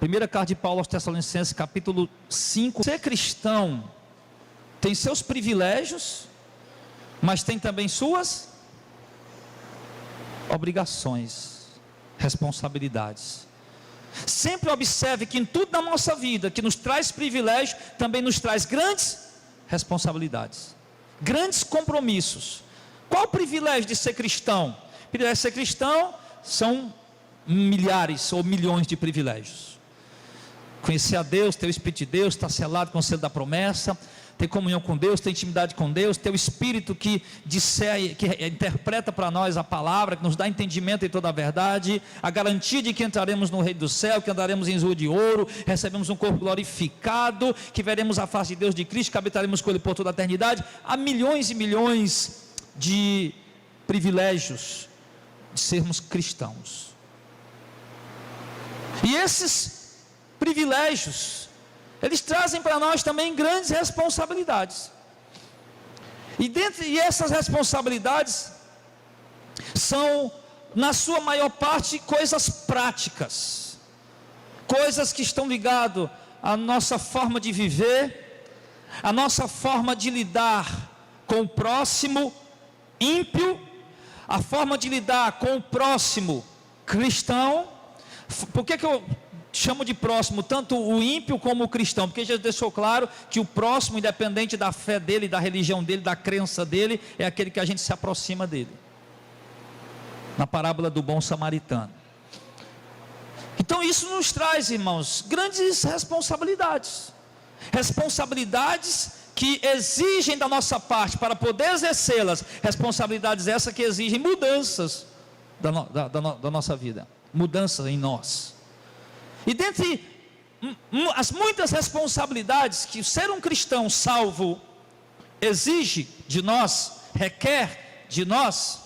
Primeira carta de Paulo aos Tessalonicenses, capítulo 5. Ser cristão tem seus privilégios, mas tem também suas obrigações, responsabilidades. Sempre observe que em tudo na nossa vida que nos traz privilégio, também nos traz grandes responsabilidades, grandes compromissos. Qual o privilégio de ser cristão? O privilégio de ser cristão são milhares ou milhões de privilégios. Conhecer a Deus, ter o Espírito de Deus, estar selado com o selo da promessa, ter comunhão com Deus, ter intimidade com Deus, ter o Espírito que interpreta para nós a palavra, que nos dá entendimento em toda a verdade, a garantia de que entraremos no reino do céu, que andaremos em rua de ouro, recebemos um corpo glorificado, que veremos a face de Deus de Cristo, que habitaremos com Ele por toda a eternidade. Há milhões e milhões de privilégios de sermos cristãos. E esses privilégios, eles trazem para nós também grandes responsabilidades. E essas responsabilidades são, na sua maior parte, coisas práticas, coisas que estão ligadas à nossa forma de viver, à nossa forma de lidar com o próximo ímpio, a forma de lidar com o próximo cristão. Por que eu chamo de próximo tanto o ímpio como o cristão? Porque Jesus deixou claro que o próximo, independente da fé dele, da religião dele, da crença dele, é aquele que a gente se aproxima dele, na parábola do bom samaritano. Então isso nos traz, irmãos, grandes responsabilidades, responsabilidades que exigem da nossa parte, para poder exercê-las, responsabilidades essas que exigem mudanças da nossa vida, mudanças em nós. E dentre as muitas responsabilidades que ser um cristão salvo exige de nós, requer de nós,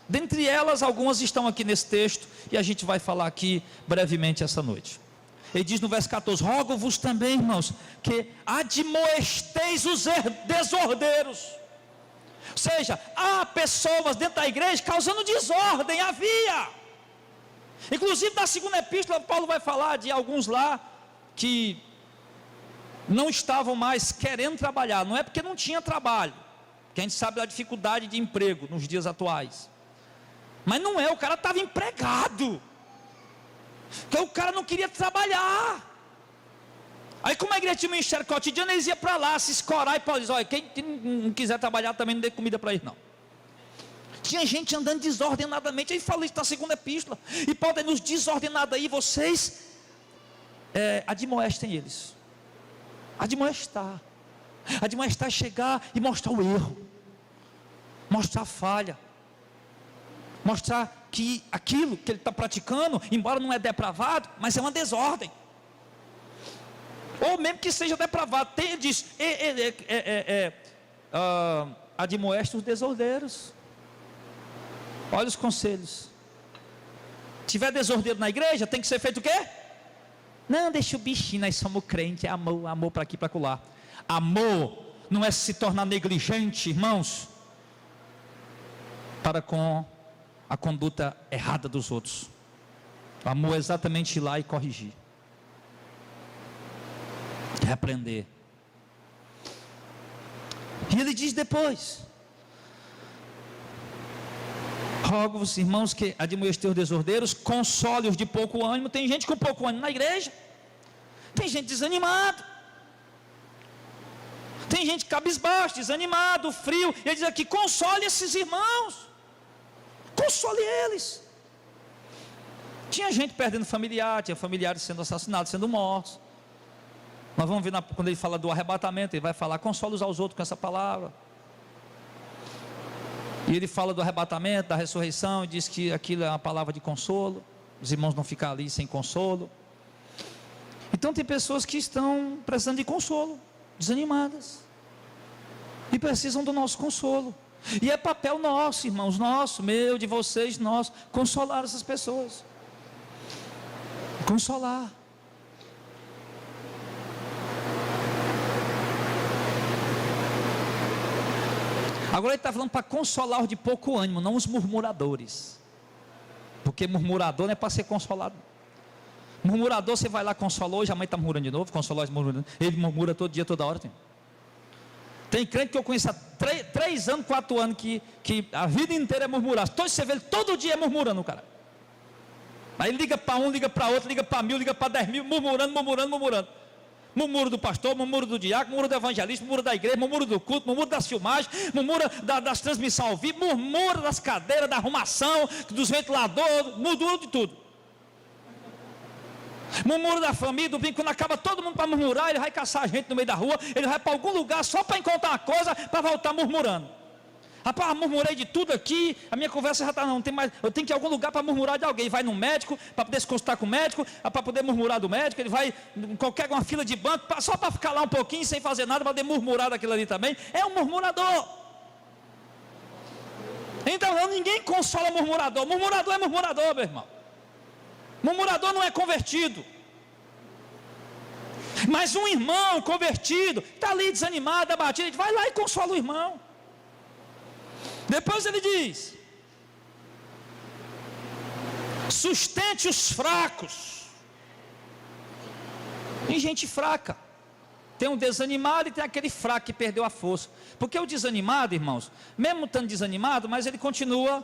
dentre elas algumas estão aqui nesse texto, e a gente vai falar aqui brevemente essa noite. Ele diz no verso 14: rogo-vos também, irmãos, que admoesteis os desordeiros. Ou seja, há pessoas dentro da igreja causando desordem, havia. Inclusive na segunda epístola, Paulo vai falar de alguns lá que não estavam mais querendo trabalhar. Não é porque não tinha trabalho, que a gente sabe da dificuldade de emprego nos dias atuais, mas não é, o cara estava empregado, porque o cara não queria trabalhar. Aí como a igreja tinha um ministério cotidiano, eles iam para lá se escorar, e Paulo diz: olha, quem não quiser trabalhar também não dê comida para eles não. Tinha gente andando desordenadamente. Aí fala isso na segunda epístola, e Paulo nos desordenados aí, vocês admoestem eles. Admoestar é chegar e mostrar o erro, mostrar a falha, mostrar que aquilo que ele está praticando, embora não é depravado, mas é uma desordem, ou mesmo que seja depravado. Ele diz: admoeste os desordeiros. Olha os conselhos. Tiver desordeiro na igreja, tem que ser feito o quê? Não, deixa o bichinho, nós somos crentes, é amor para aqui, para acolá. Amor não é se tornar negligente, irmãos, para com a conduta errada dos outros. O amor é exatamente ir lá e corrigir, repreender. E ele diz depois: rogo-vos, irmãos, que admoesteis os desordeiros, console-os de pouco ânimo. Tem gente com pouco ânimo na igreja, tem gente desanimado, tem gente cabisbaixo, desanimado, frio. Ele diz aqui: console esses irmãos, console eles. Tinha gente perdendo familiar, tinha familiares sendo assassinados, sendo mortos. Nós vamos ver quando ele fala do arrebatamento, ele vai falar: console uns aos outros com essa palavra. E ele fala do arrebatamento, da ressurreição, e diz que aquilo é uma palavra de consolo. Os irmãos não ficam ali sem consolo. Então tem pessoas que estão precisando de consolo, desanimadas, e precisam do nosso consolo. E é papel nosso, irmãos, nosso, meu, de vocês, nosso, consolar essas pessoas. Consolar. Agora ele está falando para consolar os de pouco ânimo, não os murmuradores, porque murmurador não é para ser consolado. Murmurador, você vai lá, consolou, hoje a mãe está murmurando de novo, consolou, murmurando. Ele murmura todo dia, toda hora. Tem crente que eu conheço há 3 anos, 4 anos, que a vida inteira é murmurar. Você vê ele todo dia murmurando, cara. Aí liga para um, liga para outro, liga para 1000, liga para 10.000, murmurando. Murmuro do pastor, murmuro do diácono, murmuro do evangelista, murmuro da igreja, murmuro do culto, murmuro das filmagens, murmuro das transmissões ao vivo, murmuro das cadeiras, da arrumação, dos ventiladores, murmuro de tudo. Murmuro da família, do bem, quando acaba todo mundo para murmurar, ele vai caçar a gente no meio da rua, ele vai para algum lugar só para encontrar uma coisa, para voltar murmurando. Rapaz, murmurei de tudo aqui, a minha conversa já está, não tem mais, eu tenho que ir a algum lugar para murmurar de alguém. Ele vai no médico, para poder se consultar com o médico, para poder murmurar do médico, ele vai em uma fila de banco, só para ficar lá um pouquinho, sem fazer nada, para poder murmurar daquilo ali também. É um murmurador. Então ninguém consola murmurador. Murmurador é murmurador, meu irmão. Murmurador não é convertido. Mas um irmão convertido, está ali desanimado, abatido, a gente vai lá e consola o irmão. Depois ele diz: sustente os fracos. Tem gente fraca, tem um desanimado e tem aquele fraco que perdeu a força. Porque o desanimado, irmãos, mesmo estando desanimado, mas ele continua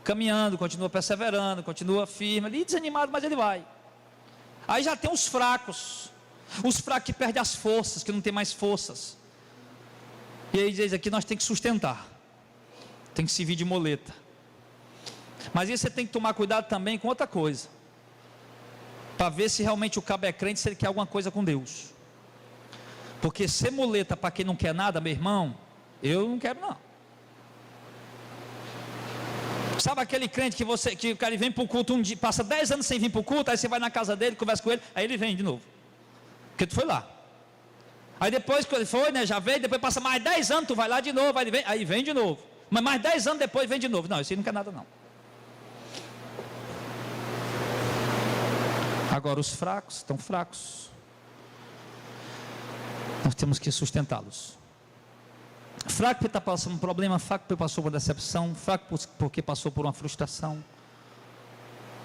caminhando, continua perseverando, continua firme, ali desanimado, mas ele vai. Aí já tem os fracos que perdem as forças, que não tem mais forças. E aí diz aqui, nós temos que sustentar, tem que servir de moleta. Mas aí você tem que tomar cuidado também com outra coisa, para ver se realmente o cabo é crente, se ele quer alguma coisa com Deus. Porque ser muleta para quem não quer nada, meu irmão, eu não quero não. Sabe aquele crente que o cara vem para o culto um dia, passa 10 anos sem vir para o culto, aí você vai na casa dele, conversa com ele, aí ele vem de novo, porque tu foi lá. Aí depois que ele foi, né, já veio, depois passa mais 10 anos, tu vai lá de novo, aí vem de novo. Mas mais 10 anos depois vem de novo. Não, esse aí não quer nada não. Agora os fracos estão fracos. Nós temos que sustentá-los. Fraco porque está passando por um problema, fraco porque passou por decepção, fraco porque passou por uma frustração,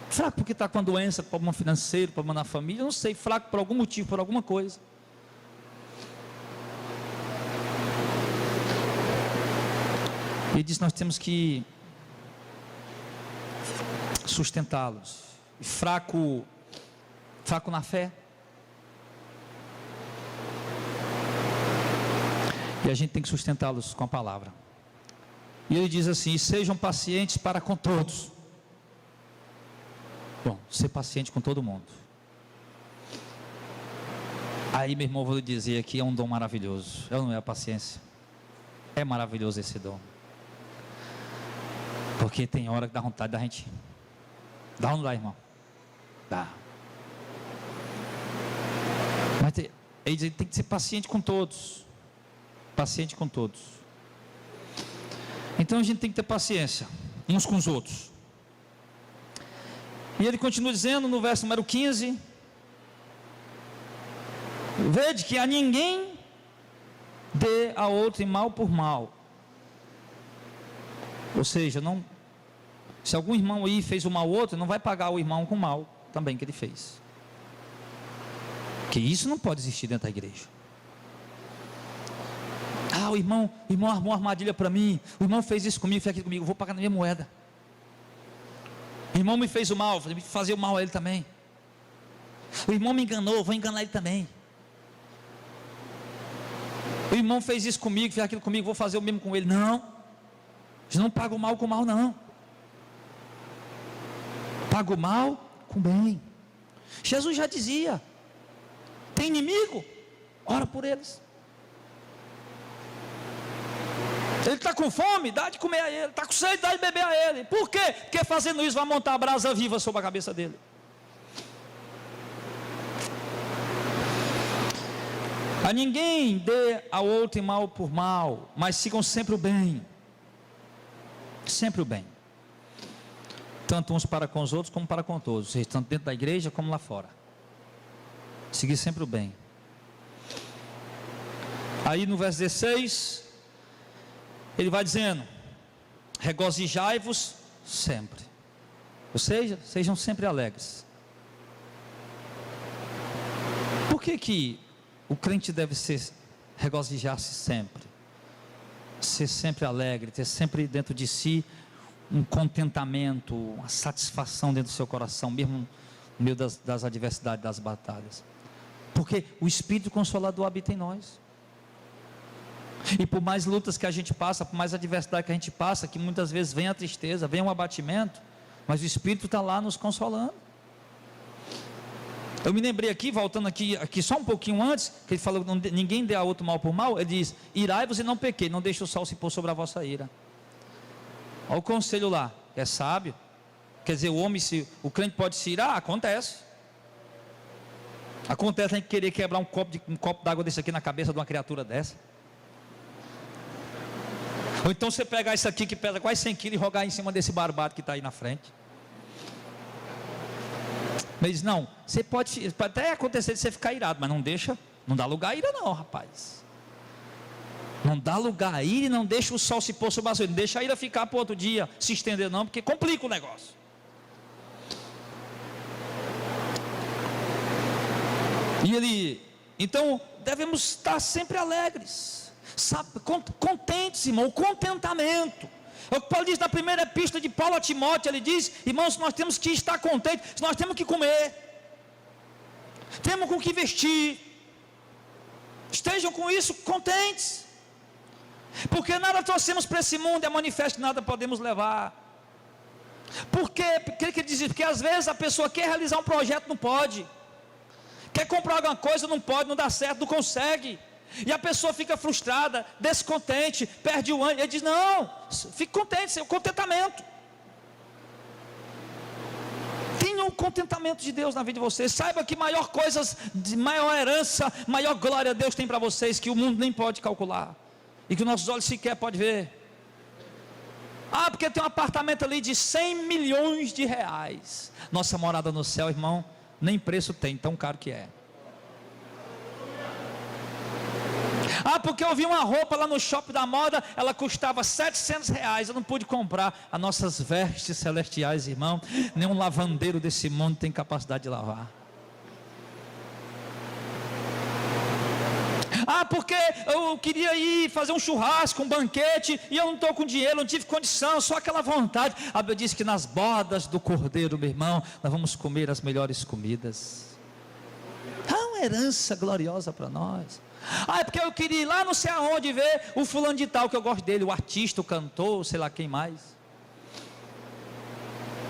fraco porque está com uma doença, problema financeiro, problema na família, não sei, fraco por algum motivo, por alguma coisa. Ele diz que nós temos que sustentá-los. Fraco na fé. E a gente tem que sustentá-los com a palavra. E ele diz assim: sejam pacientes para com todos. Bom, ser paciente com todo mundo. Aí, meu irmão, vou lhe dizer aqui, é um dom maravilhoso. Não é a paciência? É maravilhoso esse dom. Porque tem hora que dá vontade da gente. Dá ou não dá, irmão? Dá. Mas ele diz, tem que ser paciente com todos. Paciente com todos. Então a gente tem que ter paciência uns com os outros. E ele continua dizendo no verso número 15: vede que a ninguém dê a outro mal por mal. Ou seja, se algum irmão aí fez o mal ao outro, não vai pagar o irmão com o mal também que ele fez. Que isso não pode existir dentro da igreja. O irmão armou uma armadilha para mim, o irmão fez isso comigo, fez aquilo comigo, eu vou pagar na minha moeda. O irmão me fez o mal, vou fazer o mal a ele também. O irmão me enganou, vou enganar ele também. O irmão fez isso comigo, fez aquilo comigo, vou fazer o mesmo com ele. Não, você não paga o mal com o mal, não. Paga o mal com o bem. Jesus já dizia: tem inimigo? Ora por eles. Ele está com fome, dá de comer a ele. Está com sede, dá de beber a ele. Por quê? Porque fazendo isso vai montar a brasa viva sobre a cabeça dele. A ninguém dê ao outro mal por mal, mas sigam sempre o bem. Sempre o bem. Tanto uns para com os outros, como para com todos. Ou seja, tanto dentro da igreja, como lá fora. Seguir sempre o bem. Aí no verso 16... ele vai dizendo: regozijai-vos sempre. Ou seja, sejam sempre alegres. que o crente deve regozijar-se sempre? Ser sempre alegre, ter sempre dentro de si um contentamento, uma satisfação dentro do seu coração, mesmo no meio das adversidades, das batalhas. Porque o Espírito Consolador habita em nós. E por mais lutas que a gente passa, por mais adversidade que a gente passa, que muitas vezes vem a tristeza, vem o abatimento, mas o Espírito está lá nos consolando. Eu me lembrei aqui, voltando aqui só um pouquinho antes, que ele falou, ninguém dê a outro mal por mal. Ele diz, irai-vos e não pequei, não deixe o sol se pôr sobre a vossa ira. Olha o conselho lá, é sábio. Quer dizer, o crente pode se irar? Acontece a gente querer quebrar um copo d'água desse aqui na cabeça de uma criatura dessa. Ou então você pegar isso aqui que pesa quase 100 quilos e jogar em cima desse barbado que está aí na frente. Mas não, pode até acontecer de você ficar irado, mas não dá lugar a ira não, rapaz. Não dá lugar a ira e não deixa o sol se pôr sobre a sua, não deixa a ira ficar para o outro dia, se estender não, porque complica o negócio. Então, devemos estar sempre alegres, contentes, irmão, o contentamento. É o que Paulo diz na primeira epístola de Paulo a Timóteo. Ele diz, irmãos, nós temos que estar contentes, nós temos que comer, temos com que vestir, estejam com isso contentes, porque nada trouxemos para esse mundo, é manifesto que nada podemos levar. Por quê? Porque ele diz, porque às vezes a pessoa quer realizar um projeto, não pode, quer comprar alguma coisa, não pode, não dá certo, não consegue, e a pessoa fica frustrada, descontente, perde o ânimo. Ele diz, não, fique contente, o contentamento. Tenha o contentamento de Deus na vida de vocês. Saiba que maior herança, maior glória Deus tem para vocês, que o mundo nem pode calcular, e que os nossos olhos sequer podem ver. Porque tem um apartamento ali de 100 milhões de reais. Nossa morada no céu, irmão, nem preço tem, tão caro que é. Porque eu vi uma roupa lá no shopping da moda, ela custava 700 reais, eu não pude comprar. As nossas vestes celestiais, irmão, nenhum lavandeiro desse mundo tem capacidade de lavar. Porque eu queria ir fazer um churrasco, um banquete, e eu não estou com dinheiro, não tive condição, só aquela vontade. A Bíblia diz que nas bordas do cordeiro, meu irmão, nós vamos comer as melhores comidas. Uma herança gloriosa para nós. É porque eu queria ir lá não sei aonde ver o fulano de tal, que eu gosto dele, o artista, o cantor, sei lá quem mais.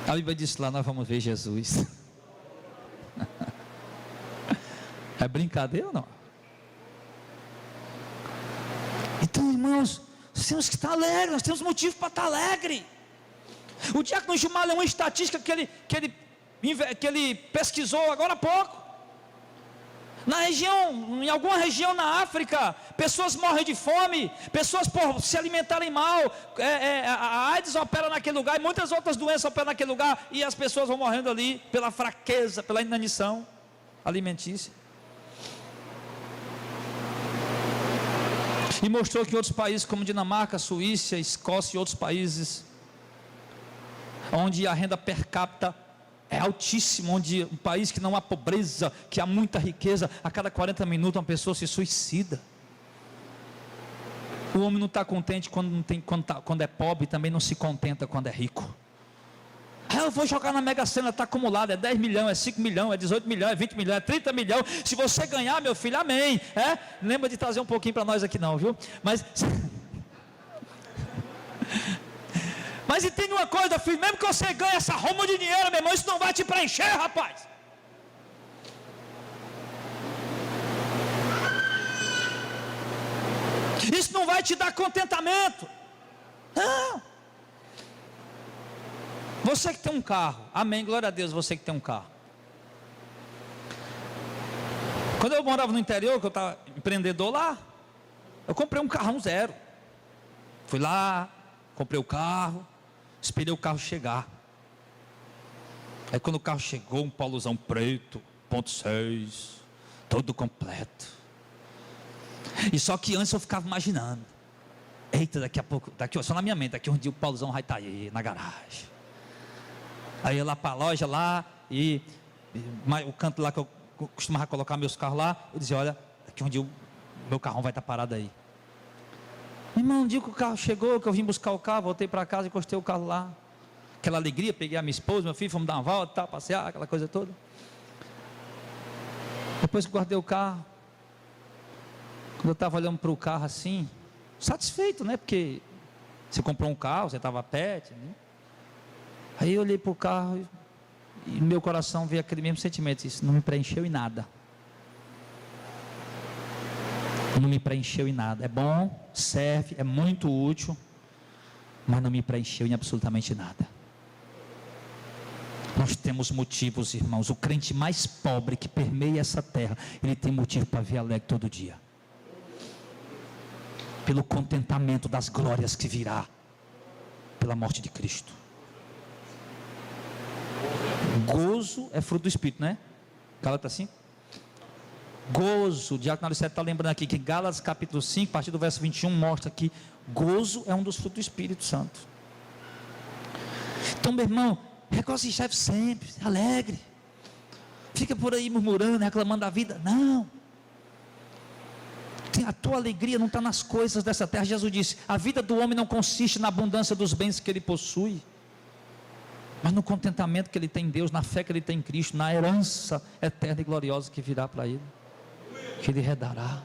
A Bíblia diz lá, nós vamos ver Jesus. É brincadeira ou não? Então, irmãos, nós temos que estar alegres, nós temos motivo para estar alegre. O diácono Gilmar é uma estatística que ele pesquisou agora há pouco. Em alguma região na África, pessoas morrem de fome, pessoas por se alimentarem mal, a AIDS opera naquele lugar, e muitas outras doenças operam naquele lugar, e as pessoas vão morrendo ali pela fraqueza, pela inanição alimentícia. E mostrou que em outros países como Dinamarca, Suíça, Escócia e outros países, onde a renda per capita é altíssimo, onde um país que não há pobreza, que há muita riqueza, a cada 40 minutos uma pessoa se suicida. O homem não está contente quando é pobre, também não se contenta quando é rico. Eu vou jogar na Mega Sena, está acumulado, é 10 milhões, é 5 milhões, é 18 milhões, é 20 milhões, é 30 milhões, se você ganhar, meu filho, amém. Lembra de trazer um pouquinho para nós aqui não, viu? Mas entende uma coisa, filho, mesmo que você ganhe essa roma de dinheiro, meu irmão, isso não vai te preencher, rapaz. Isso não vai te dar contentamento. Não. Você que tem um carro, amém, glória a Deus, você que tem um carro. Quando eu morava no interior, que eu estava empreendedor lá, eu comprei um carrão zero. Fui lá, comprei o carro, esperei o carro chegar. Aí quando o carro chegou, um Paulozão preto, 1.6, todo completo. E só que antes eu ficava imaginando, eita, daqui a pouco, só na minha mente, daqui um dia o Paulozão vai estar aí, na garagem. Aí eu ia lá para a loja lá, e o canto lá que eu costumava colocar meus carros lá, eu dizia, olha, aqui onde meu carrão vai estar parado aí. Irmão, um dia que o carro chegou, que eu vim buscar o carro, voltei para casa e encostei o carro lá. Aquela alegria, peguei a minha esposa, meu filho, fomos dar uma volta, passear, aquela coisa toda. Depois que guardei o carro, quando eu estava olhando para o carro assim, satisfeito, né? Porque você comprou um carro, você estava pet, né? Aí eu olhei para o carro e no meu coração veio aquele mesmo sentimento, isso não me preencheu em nada. Não me preencheu em nada. É bom, serve, é muito útil, mas não me preencheu em absolutamente nada. Nós temos motivos, irmãos. O crente mais pobre que permeia essa terra, ele tem motivo para vir alegre todo dia, pelo contentamento das glórias que virá pela morte de Cristo. Gozo é fruto do Espírito, né? Gálatas 5. Gozo, o diácono Alicete está lembrando aqui que Gálatas capítulo 5, a partir do verso 21, mostra que gozo é um dos frutos do Espírito Santo. Então, meu irmão, regozijai-vos sempre, alegre. Fica por aí murmurando, reclamando da vida. Não. A tua alegria não está nas coisas dessa terra. Jesus disse, a vida do homem não consiste na abundância dos bens que ele possui, mas no contentamento que ele tem em Deus, na fé que ele tem em Cristo, na herança eterna e gloriosa que virá para ele, que ele herdará.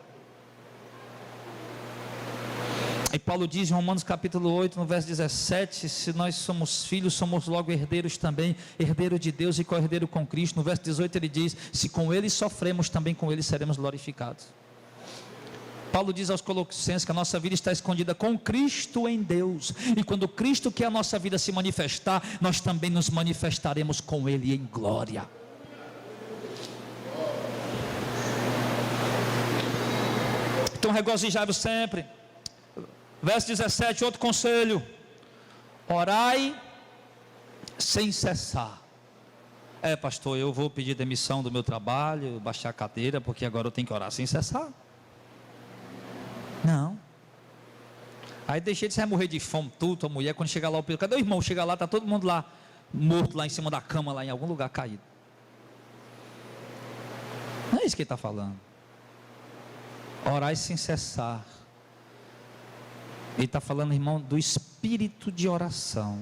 E Paulo diz em Romanos capítulo 8, no verso 17, se nós somos filhos, somos logo herdeiros também, herdeiro de Deus e co-herdeiro com Cristo. No verso 18 ele diz, se com ele sofremos, também com ele seremos glorificados. Paulo diz aos Colossenses que a nossa vida está escondida com Cristo em Deus, e quando Cristo, que é a nossa vida, se manifestar, nós também nos manifestaremos com ele em glória. Então regozijai-vos sempre. Verso 17, outro conselho: orai sem cessar. Pastor, eu vou pedir demissão do meu trabalho, baixar a cadeira, porque agora eu tenho que orar sem cessar. Não. Aí deixei de você vai morrer de fome, tudo, a mulher, quando chegar lá, o cadê o irmão? Chega lá, está todo mundo lá, morto lá em cima da cama, lá em algum lugar caído. Não é isso que ele está falando. Orai sem cessar. Ele está falando, irmão, do espírito de oração,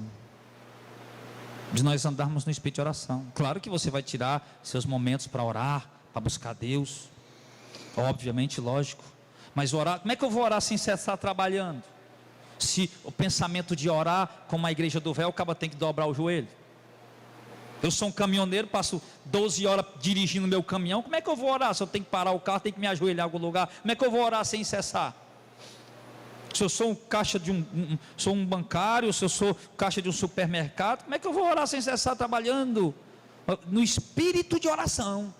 de nós andarmos no espírito de oração. Claro que você vai tirar seus momentos para orar, para buscar Deus, obviamente, lógico. Mas orar, como é que eu vou orar sem cessar trabalhando? Se o pensamento de orar, como a igreja do véu, acaba tem que dobrar o joelho. Eu sou um caminhoneiro, passo 12 horas dirigindo meu caminhão. Como é que eu vou orar? Se eu tenho que parar o carro, tenho que me ajoelhar em algum lugar. Como é que eu vou orar sem cessar? Se eu sou um caixa de sou um bancário, se eu sou caixa de um supermercado, como é que eu vou orar sem cessar trabalhando? No espírito de oração.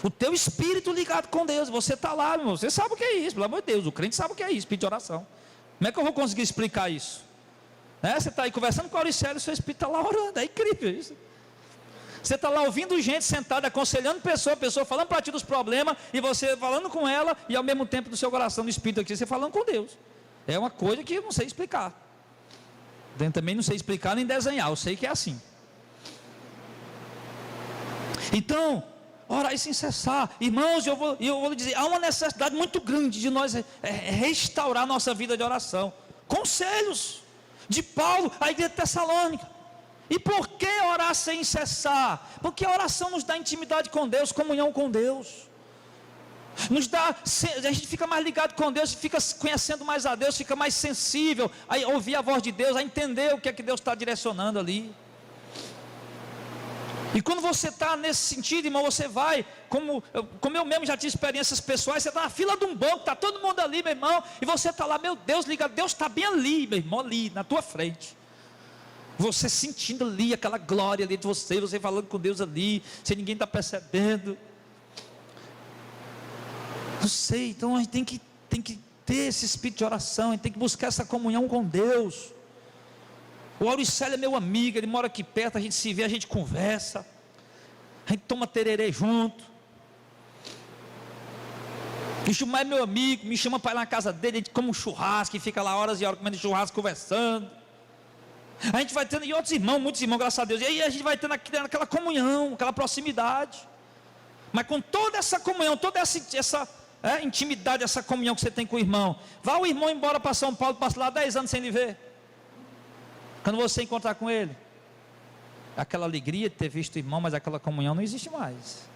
O teu espírito ligado com Deus. Você está lá, meu irmão, você sabe o que é isso, pelo amor de Deus. O crente sabe o que é isso, espírito de oração. Como é que eu vou conseguir explicar isso? Você está aí conversando com a Auricélia, o seu espírito está lá orando. É incrível isso. Você está lá ouvindo gente sentada, aconselhando pessoa falando para ti dos problemas, e você falando com ela, e ao mesmo tempo do seu coração, no espírito aqui, você falando com Deus. É uma coisa que eu não sei explicar. Eu também não sei explicar nem desenhar, eu sei que é assim. Então, orai sem cessar. Irmãos, eu vou lhe dizer, há uma necessidade muito grande de nós restaurar nossa vida de oração. Conselhos de Paulo à igreja de Tessalônica. E por que orar sem cessar? Porque a oração nos dá intimidade com Deus, comunhão com Deus. A gente fica mais ligado com Deus, fica conhecendo mais a Deus, fica mais sensível a ouvir a voz de Deus, a entender o que é que Deus está direcionando ali. E quando você está nesse sentido, irmão, você vai, como eu mesmo já tive experiências pessoais, você está na fila de um banco, está todo mundo ali, meu irmão, e você está lá, meu Deus, liga, Deus está bem ali, meu irmão, ali, na tua frente. Você sentindo ali aquela glória ali de você falando com Deus ali, sem ninguém estar percebendo. Não sei, então a gente tem que ter esse espírito de oração, a gente tem que buscar essa comunhão com Deus. O Auricélio é meu amigo, ele mora aqui perto, a gente se vê, a gente conversa, a gente toma tererê junto. O Gilmar é meu amigo, me chama para ir na casa dele, a gente come um churrasco e fica lá horas e horas comendo churrasco, conversando. A gente vai tendo, e outros irmãos, muitos irmãos, graças a Deus, e aí a gente vai tendo aquela comunhão, aquela proximidade. mas com toda essa comunhão, toda essa intimidade, essa comunhão que você tem com o irmão. Vá o irmão embora para São Paulo, passa lá 10 anos sem lhe ver. Quando você encontrar com ele, aquela alegria de ter visto o irmão, mas aquela comunhão não existe mais.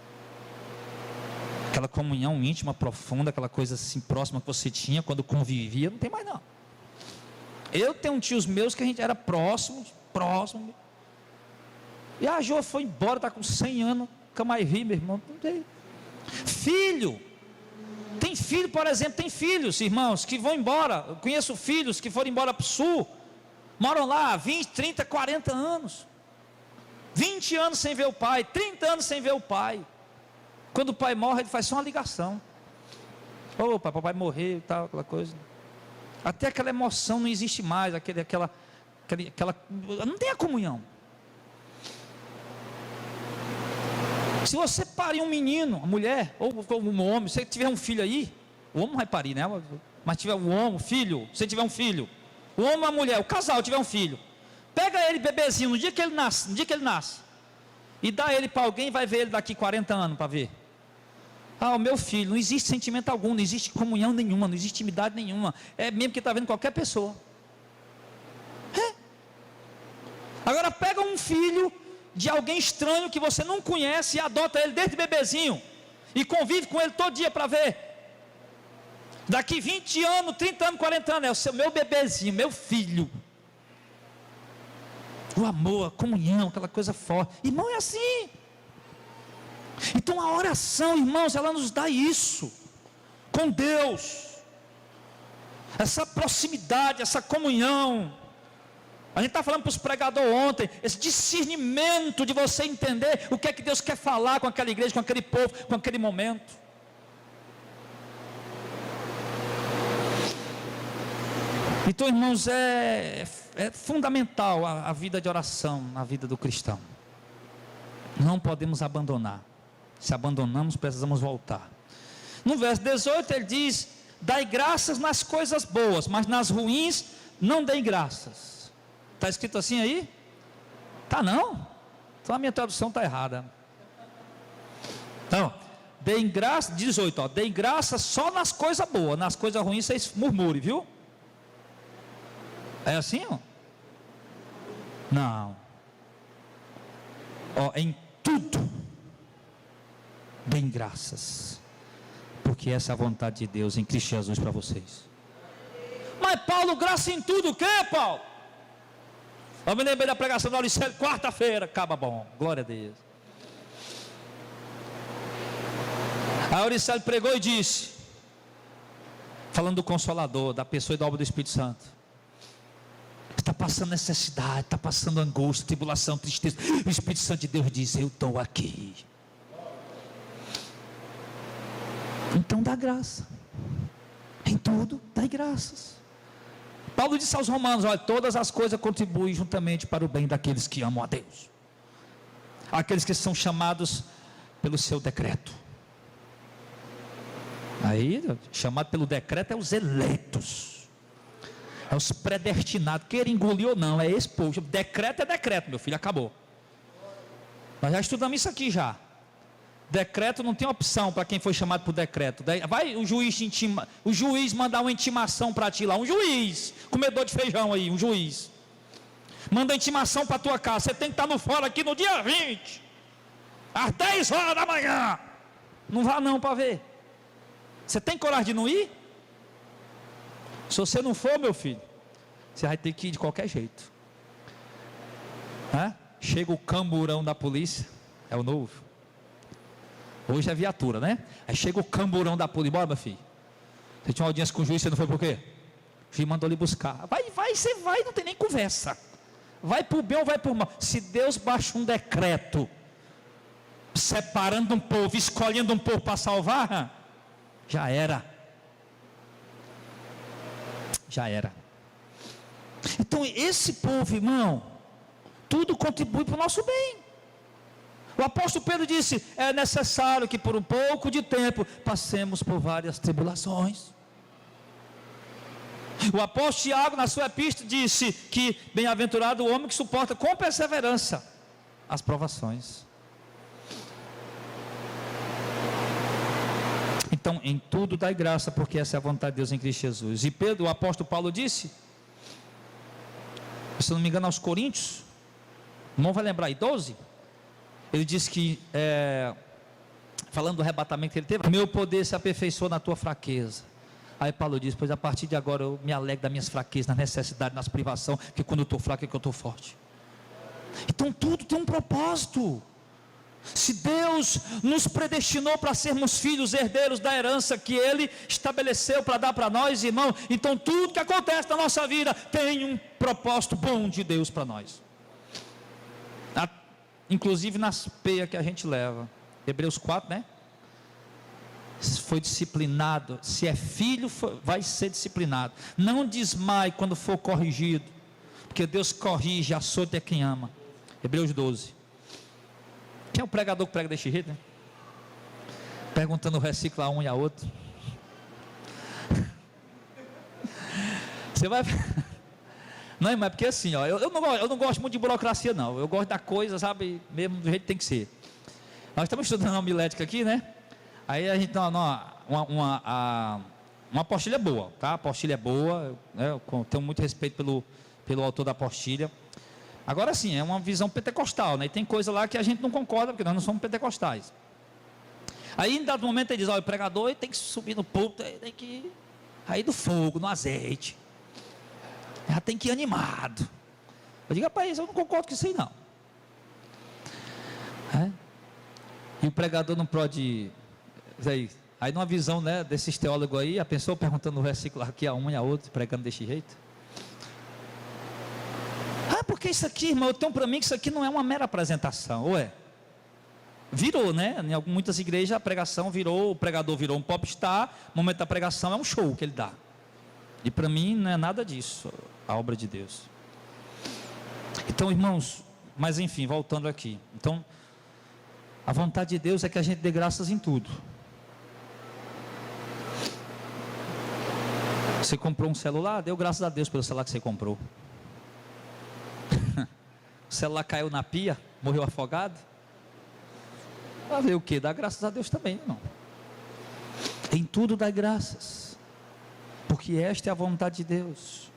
Aquela comunhão íntima, profunda, aquela coisa assim próxima que você tinha quando convivia, não tem mais não. Eu tenho tios meus que a gente era próximo. Viajou, foi embora, está com 100 anos, nunca mais vi, meu irmão. Não tem. Filho, tem filho, por exemplo, tem filhos, irmãos, que vão embora. Eu conheço filhos que foram embora para o sul, moram lá 20, 30, 40 anos. 20 anos sem ver o pai, 30 anos sem ver o pai. Quando o pai morre, ele faz só uma ligação. Opa, papai morreu e tal, aquela coisa. Até aquela emoção não existe mais, aquela não tem a comunhão. Se você parir um menino, uma mulher, ou um homem, se tiver um filho aí, o homem não vai parir, né? Mas tiver um homem, um filho, se tiver um filho, o homem ou a mulher, o casal tiver um filho, pega ele bebezinho, no dia que ele nasce, e dá ele para alguém, vai ver ele daqui 40 anos para ver. O meu filho, não existe sentimento algum, não existe comunhão nenhuma, não existe intimidade nenhuma, é mesmo que está vendo qualquer pessoa. Agora pega um filho de alguém estranho que você não conhece e adota ele desde bebezinho, e convive com ele todo dia para ver. Daqui 20 anos, 30 anos, 40 anos, é o meu bebezinho, meu filho. O amor, a comunhão, aquela coisa forte. Irmão, é assim. Então a oração, irmãos, ela nos dá isso, com Deus, essa proximidade, essa comunhão. A gente está falando para os pregadores ontem, esse discernimento de você entender o que é que Deus quer falar com aquela igreja, com aquele povo, com aquele momento. Então, irmãos, é fundamental a vida de oração na vida do cristão. Não podemos abandonar. Se abandonamos, precisamos voltar. No verso 18 ele diz: dai graças nas coisas boas, mas nas ruins não dei graças. Está escrito assim aí? Tá não? Então a minha tradução está errada. Então, deem graça, 18, deem graça só nas coisas boas, nas coisas ruins vocês murmurem, viu? É assim, ó? Não. Em tudo deem graças, porque essa é a vontade de Deus em Cristo Jesus para vocês. Mas Paulo, graça em tudo o quê, Paulo? Eu me lembrei da pregação da Auricélio, quarta-feira, acaba bom, glória a Deus. A Auricélio pregou e disse, falando do Consolador, da pessoa e da obra do Espírito Santo: está passando necessidade, está passando angústia, tribulação, tristeza, o Espírito Santo de Deus diz: eu estou aqui. Então dá graça, em tudo dai graças. Paulo disse aos romanos: olha, todas as coisas contribuem juntamente para o bem daqueles que amam a Deus, aqueles que são chamados pelo seu decreto. Aí, chamado pelo decreto é os eleitos, é os predestinados, queira engolir ou não, é esse povo. Decreto é decreto, meu filho, acabou. Nós já estudamos isso aqui já. Decreto não tem opção para quem foi chamado por decreto. Vai o juiz mandar uma intimação para ti lá, um juiz, comedor de feijão aí, um juiz, manda intimação para tua casa, você tem que estar no fórum aqui no dia 20, às 10 horas da manhã. Não vá não para ver. Você tem coragem de não ir? Se você não for, meu filho, você vai ter que ir de qualquer jeito. Chega o camburão da polícia, é o novo. Hoje é viatura, né? Aí chega o camburão da polícia: bora, meu filho, você tinha uma audiência com o juiz, você não foi por quê? O juiz mandou lhe buscar. Vai, você vai, não tem nem conversa. Vai por bem ou vai por mal. Se Deus baixa um decreto separando um povo, escolhendo um povo para salvar, já era. Já era. Então esse povo, irmão, tudo contribui para o nosso bem. O apóstolo Pedro disse: é necessário que por um pouco de tempo passemos por várias tribulações. O apóstolo Tiago, na sua epístola, disse que bem-aventurado o homem que suporta com perseverança as provações. Então, em tudo dai graça, porque essa é a vontade de Deus em Cristo Jesus. E Pedro, o apóstolo Paulo disse, se não me engano aos Coríntios, o irmão vai lembrar aí, 12, ele disse que, falando do arrebatamento que ele teve, meu poder se aperfeiçoou na tua fraqueza. Aí Paulo diz, pois a partir de agora eu me alegro das minhas fraquezas, nas necessidades, nas privações, porque quando eu estou fraco é que eu estou forte. Então tudo tem um propósito. Se Deus nos predestinou para sermos filhos herdeiros da herança que Ele estabeleceu para dar para nós, irmão, então tudo que acontece na nossa vida tem um propósito bom de Deus para nós, inclusive nas peias que a gente leva. Hebreus 4, né? Foi disciplinado, se é filho vai ser disciplinado, não desmaie quando for corrigido, porque Deus corrige, açoita é quem ama. Hebreus 12. Quem é o pregador que prega desse jeito, né? Perguntando o versículo a um e a outro. Você vai... Não, mas é porque assim, ó, eu não gosto muito de burocracia não. Eu gosto da coisa, sabe, mesmo do jeito que tem que ser. Nós estamos estudando a homilética aqui, né? Aí a gente tem uma apostila boa, tá? A apostila é boa, né? Eu tenho muito respeito pelo autor da apostila. Agora sim, é uma visão pentecostal, né? E tem coisa lá que a gente não concorda, porque nós não somos pentecostais. Aí em dado momento ele diz, olha, o pregador tem que subir no púlpito, tem que ir do fogo, no azeite, já tem que ir animado. Eu digo, rapaz, eu não concordo com isso aí não. E o pregador não pode... Aí numa visão, né, desses teólogos aí, a pessoa perguntando o versículo aqui a um e a outro, pregando desse jeito. Porque isso aqui, irmão, eu tenho para mim que isso aqui não é uma mera apresentação, ou é? Virou, né? Em muitas igrejas a pregação virou, o pregador virou um popstar, o momento da pregação é um show que ele dá. E para mim não é nada disso, a obra de Deus. Então, irmãos, mas enfim, voltando aqui. Então, a vontade de Deus é que a gente dê graças em tudo. Você comprou um celular, deu graças a Deus pelo celular que você comprou. O celular caiu na pia, morreu afogado. Vai ver o que? Dá graças a Deus também, irmão. Em tudo dá graças, porque esta é a vontade de Deus.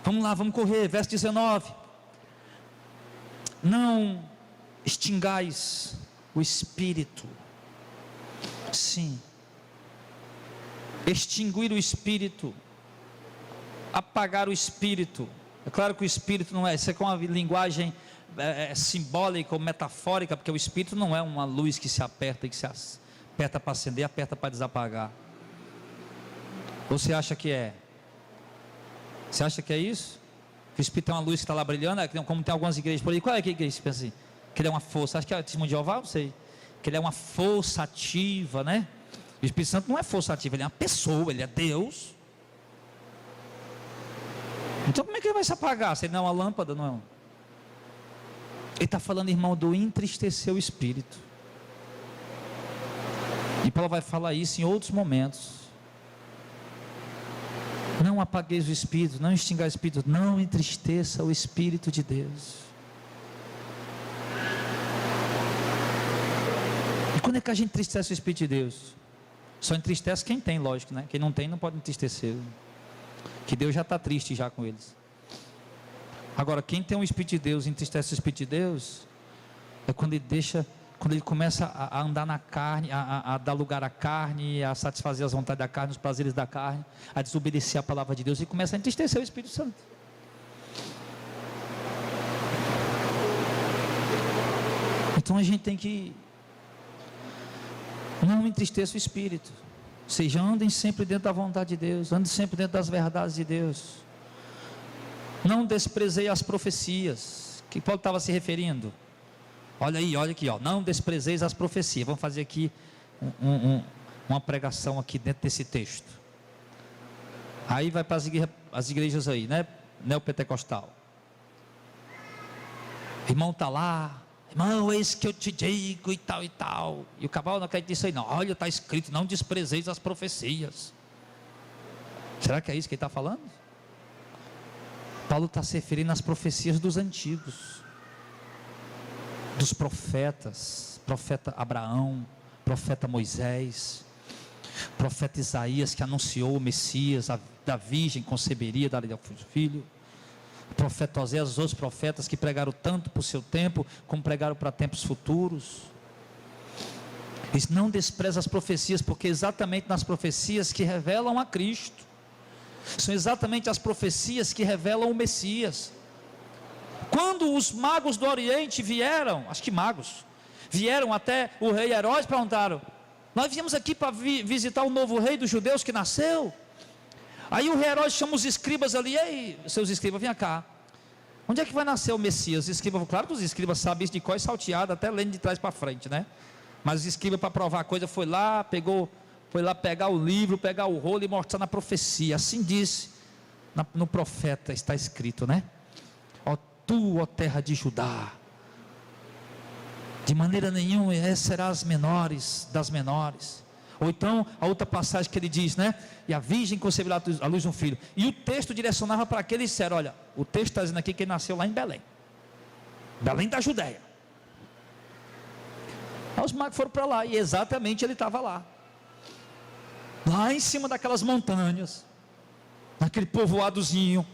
Vamos lá, vamos correr, verso 19. Não extingais o Espírito. Sim, extinguir o Espírito, apagar o Espírito. É claro que o Espírito não é, isso é com uma linguagem simbólica ou metafórica, porque o Espírito não é uma luz que se aperta e que se aperta para acender, aperta para desapagar. Ou você acha que é? Você acha que é isso? Que o Espírito é uma luz que está lá brilhando, como tem algumas igrejas por aí. Qual é que é isso? Pensa assim, que ele é uma força, acho que é o testemunho de Jeová, não sei, que ele é uma força ativa, né? O Espírito Santo não é força ativa, ele é uma pessoa, ele é Deus. Então como é que ele vai se apagar, se ele não é uma lâmpada, não é? Ele está falando, irmão, do entristecer o Espírito. E Paulo vai falar isso em outros momentos. Não apagueis o Espírito, não extingais o Espírito, não entristeça o Espírito de Deus. E quando é que a gente entristece o Espírito de Deus? Só entristece quem tem, lógico, né? Quem não tem não pode entristecer, que Deus já está triste já com eles. Agora, quem tem o Espírito de Deus, entristece o Espírito de Deus, é quando ele começa a andar na carne, a dar lugar à carne, a satisfazer as vontades da carne, os prazeres da carne, a desobedecer a palavra de Deus, e começa a entristecer o Espírito Santo. Então a gente tem que não entristeça o Espírito. Seja, andem sempre dentro da vontade de Deus, andem sempre dentro das verdades de Deus. Não desprezei as profecias. Que Paulo estava se referindo? Olha aí, olha aqui, ó. Não desprezeis as profecias. Vamos fazer aqui uma pregação aqui dentro desse texto. Aí vai para as igrejas aí, né? Neopentecostal. O irmão está lá. Irmão, eis que eu te digo e tal e tal. E o cavalo não acredita nisso aí não. Olha, está escrito, não desprezeis as profecias. Será que é isso que ele está falando? Paulo está se referindo às profecias dos antigos, dos profetas, profeta Abraão, profeta Moisés. O profeta Isaías, que anunciou o Messias, da virgem conceberia, daria filho. O profeta Oséias, os outros profetas que pregaram tanto para o seu tempo, como pregaram para tempos futuros. Eles não desprezam as profecias, porque exatamente nas profecias que revelam a Cristo, são exatamente as profecias que revelam o Messias. Quando os magos do Oriente vieram, acho que magos, vieram até o rei Herodes, perguntaram: nós viemos aqui para visitar o novo rei dos judeus que nasceu. Aí o rei Herodes chama os escribas ali: ei, seus escribas, vem cá, onde é que vai nascer o Messias? Os escribas, claro que os escribas sabem isso de cor e salteado, até lendo de trás para frente, né? Mas os escribas, para provar a coisa, foi lá pegar o livro, pegar o rolo e mostrar na profecia. Assim disse no profeta, está escrito, né? Ó tu, ó terra de Judá, de maneira nenhuma serás menores das menores. Ou então a outra passagem que ele diz, né? E a virgem conceberá à luz de um filho. E o texto direcionava para aqueles, disseram: olha, o texto está dizendo aqui que ele nasceu lá em Belém, Belém da Judéia. Aí os magos foram para lá, e exatamente ele estava lá em cima daquelas montanhas, naquele povoadozinho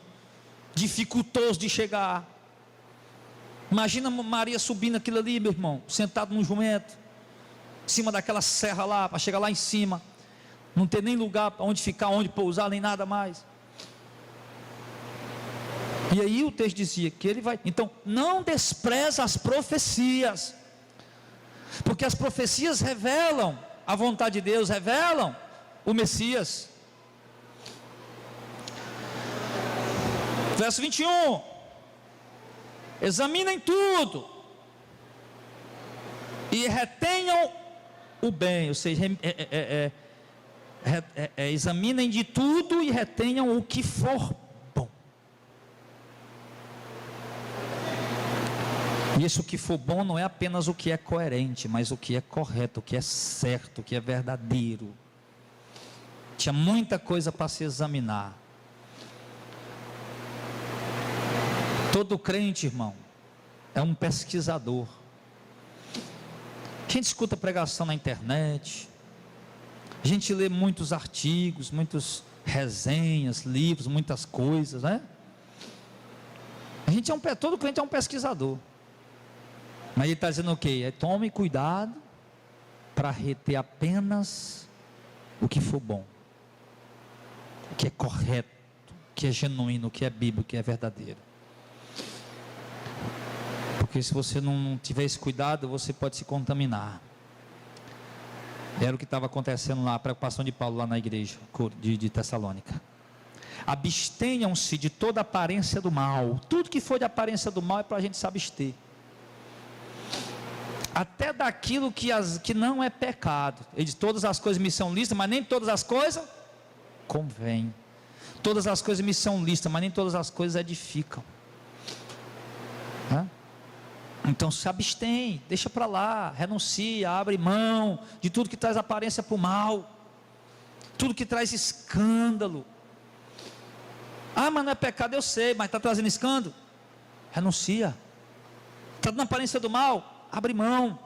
dificultoso de chegar. Imagina Maria subindo aquilo ali, meu irmão, sentado num jumento, em cima daquela serra lá, para chegar lá em cima, não ter nem lugar onde ficar, onde pousar, nem nada mais. E aí o texto dizia que ele vai. Então, não despreza as profecias, porque as profecias revelam a vontade de Deus, revelam o Messias. Verso 21: examinem tudo e retenham o bem, ou seja, examinem de tudo e retenham o que for bom. E isso que for bom não é apenas o que é coerente, mas o que é correto, o que é certo, o que é verdadeiro. Tinha muita coisa para se examinar. Todo crente, irmão, é um pesquisador. A gente escuta pregação na internet, a gente lê muitos artigos, muitas resenhas, livros, muitas coisas, né? Todo crente é um pesquisador. Mas ele está dizendo o quê? Tome cuidado para reter apenas o que for bom, o que é correto, o que é genuíno, o que é bíblico, o que é verdadeiro. Porque se você não tiver esse cuidado, você pode se contaminar. Era o que estava acontecendo lá, a preocupação de Paulo lá na igreja de Tessalônica. Abstenham-se de toda aparência do mal. Tudo que for de aparência do mal é para a gente se abster. Até daquilo que não é pecado. Ele diz: todas as coisas me são lícitas, mas nem todas as coisas convêm. Todas as coisas me são lícitas, mas nem todas as coisas edificam. Então se abstém, deixa para lá, renuncia, abre mão de tudo que traz aparência para o mal, tudo que traz escândalo. Mas não é pecado, eu sei, mas está trazendo escândalo, renuncia. Está dando aparência do mal, abre mão.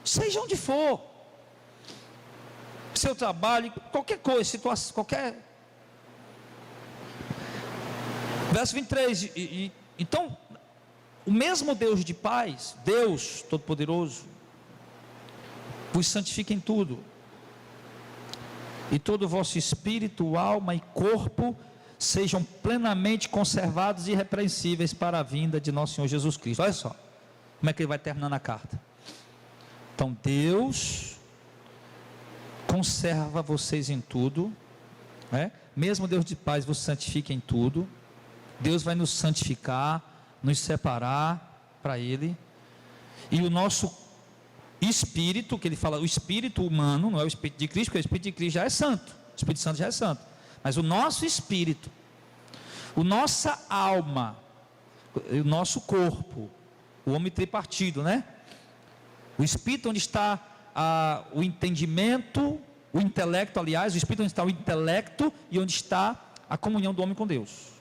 Seja onde for, seu trabalho, qualquer coisa, situação, qualquer. Verso 23, então, o mesmo Deus de paz, Deus Todo-Poderoso, vos santifica em tudo, e todo o vosso espírito, alma e corpo sejam plenamente conservados e irrepreensíveis para a vinda de nosso Senhor Jesus Cristo. Olha só como é que ele vai terminando a carta. Então Deus conserva vocês em tudo, mesmo Deus de paz vos santifica em tudo. Deus vai nos santificar, nos separar para Ele, e o nosso espírito, que ele fala, o espírito humano, não é o espírito de Cristo, porque o espírito de Cristo já é santo, o Espírito Santo já é santo, mas o nosso espírito, a nossa alma, o nosso corpo, o homem tripartido, né? O espírito onde está o entendimento, o intelecto, aliás, o espírito onde está o intelecto e onde está a comunhão do homem com Deus.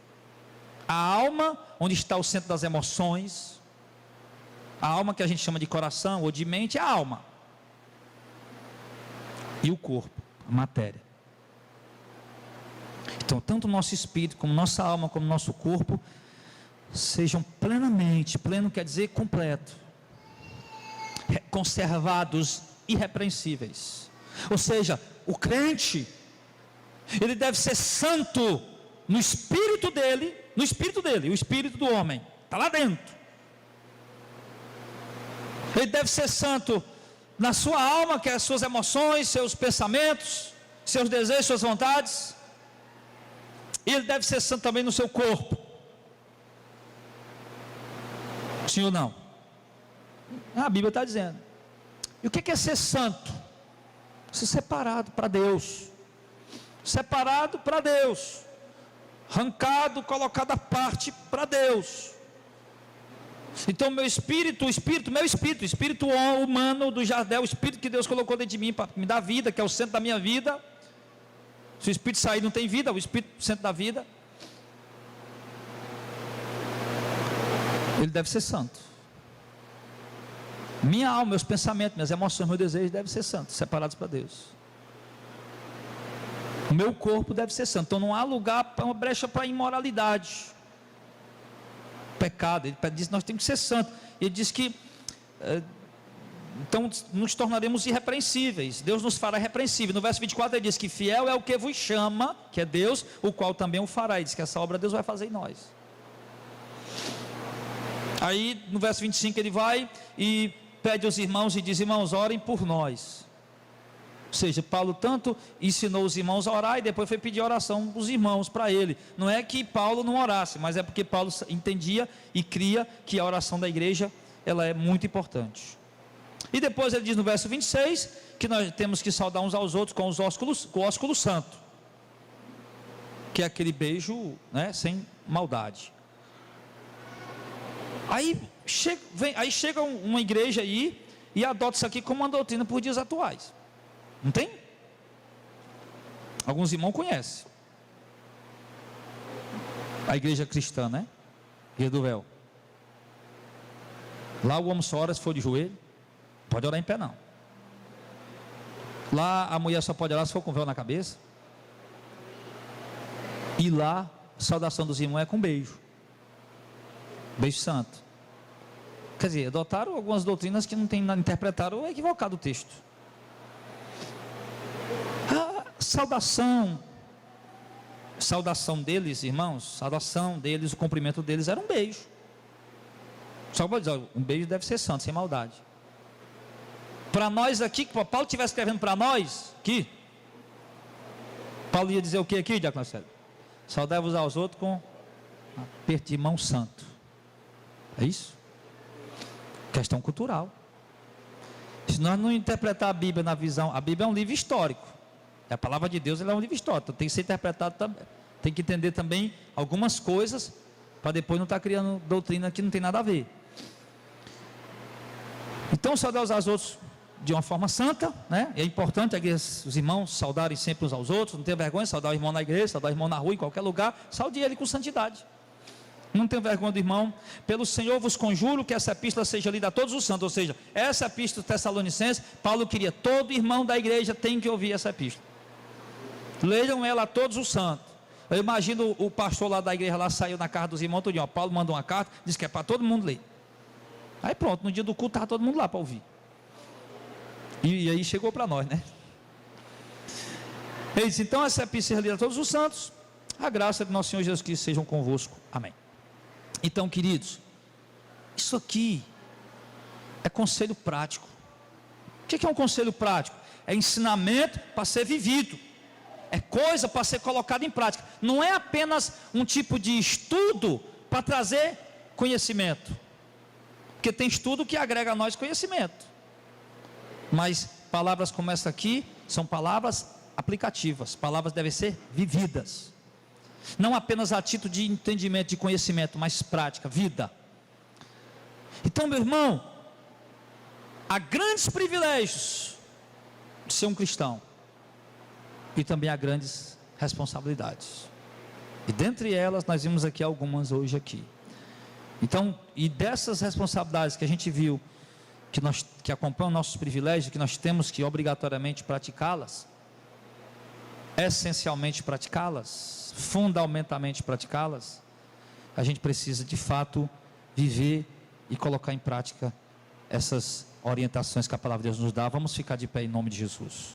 A alma, onde está o centro das emoções, a alma que a gente chama de coração ou de mente, é a alma. E o corpo. a matéria. Então, tanto o nosso espírito, como nossa alma, como nosso corpo, sejam plenamente, pleno quer dizer completo, conservados, irrepreensíveis. Ou seja, o crente, ele deve ser santo no espírito dele, o espírito do homem, está lá dentro. Ele deve ser santo na sua alma, que é as suas emoções, seus pensamentos, seus desejos, suas vontades. E ele deve ser santo também no seu corpo. Sim ou não? A Bíblia está dizendo. E o que é ser santo? Ser separado para Deus. Separado para Deus. Arrancado, colocado à parte para Deus. Então meu espírito humano do Jardel, o espírito que Deus colocou dentro de mim para me dar vida, que é o centro da minha vida. Se o espírito sair não tem vida, o espírito é o centro da vida. Ele deve ser santo. Minha alma, meus pensamentos, minhas emoções, meus desejos devem ser santos, separados para Deus. O meu corpo deve ser santo. Então não há lugar, uma brecha para imoralidade, pecado. Ele diz que nós temos que ser santos. Ele diz que então nos tornaremos irrepreensíveis. Deus nos fará irrepreensíveis. No verso 24 ele diz que fiel é o que vos chama, que é Deus, o qual também o fará. Ele diz que essa obra Deus vai fazer em nós. Aí no verso 25 ele vai e pede aos irmãos e diz: irmãos, orem por nós. Ou seja, Paulo tanto ensinou os irmãos a orar e depois foi pedir oração dos irmãos para ele. Não é que Paulo não orasse, mas é porque Paulo entendia e cria que a oração da igreja, ela é muito importante. E depois ele diz no verso 26 que nós temos que saudar uns aos outros com o ósculo santo, que é aquele beijo, né, sem maldade. Aí chega uma igreja aí e adota isso aqui como uma doutrina por dias atuais. Não tem? Alguns irmãos conhecem a igreja cristã, né? Igreja do Véu. Lá o homem só ora se for de joelho. Pode orar em pé não. Lá a mulher só pode orar se for com véu na cabeça. E lá a saudação dos irmãos é com beijo. Beijo santo. Quer dizer, adotaram algumas doutrinas que não tem nada, interpretaram ou equivocado o texto. A saudação deles, irmãos, saudação deles, o cumprimento deles era um beijo. Só para dizer, um beijo deve ser santo, sem maldade. Para nós aqui, que Paulo estivesse escrevendo para nós, aqui, Paulo ia dizer o que aqui, Diácono Célio? Saudai-vos aos outros com aperto de mão santo. É isso? Questão cultural. Se nós não interpretar a Bíblia na visão, a Bíblia é um livro histórico. A palavra de Deus ela é um livro histórico, então tem que ser interpretado também. Tem que entender também algumas coisas, para depois não estar criando doutrina que não tem nada a ver. Então, saudar uns aos outros de uma forma santa, né? É importante os irmãos saudarem sempre uns aos outros, não tenha vergonha de saudar o irmão na igreja, saudar o irmão na rua, em qualquer lugar, saude ele com santidade. Não tenha vergonha do irmão. Pelo Senhor vos conjuro que essa epístola seja lida a todos os santos. Ou seja, essa epístola Tessalonicenses, Paulo queria, todo irmão da igreja tem que ouvir essa epístola. Leiam ela a todos os santos. Eu imagino o pastor lá da igreja, lá saiu na casa dos irmãos, todo dia, Paulo mandou uma carta, disse que é para todo mundo ler. Aí pronto, no dia do culto estava todo mundo lá para ouvir. E aí chegou para nós, né? Ele disse, então essa epístola seja lida a todos os santos. A graça de nosso Senhor Jesus Cristo sejam convosco. Amém. Então, queridos, isso aqui é conselho prático. O que é um conselho prático? É ensinamento para ser vivido, é coisa para ser colocada em prática. Não é apenas um tipo de estudo para trazer conhecimento, porque tem estudo que agrega a nós conhecimento, mas palavras como essa aqui são palavras aplicativas, palavras devem ser vividas. Não apenas a título de entendimento, de conhecimento, mas prática, vida. Então, meu irmão, há grandes privilégios de ser um cristão, e também há grandes responsabilidades. E dentre elas, nós vimos aqui algumas hoje aqui. Então, e dessas responsabilidades que a gente viu, que acompanham nossos privilégios, que nós temos que obrigatoriamente praticá-las, essencialmente praticá-las, fundamentalmente praticá-las, a gente precisa de fato viver e colocar em prática essas orientações que a palavra de Deus nos dá. Vamos ficar de pé em nome de Jesus.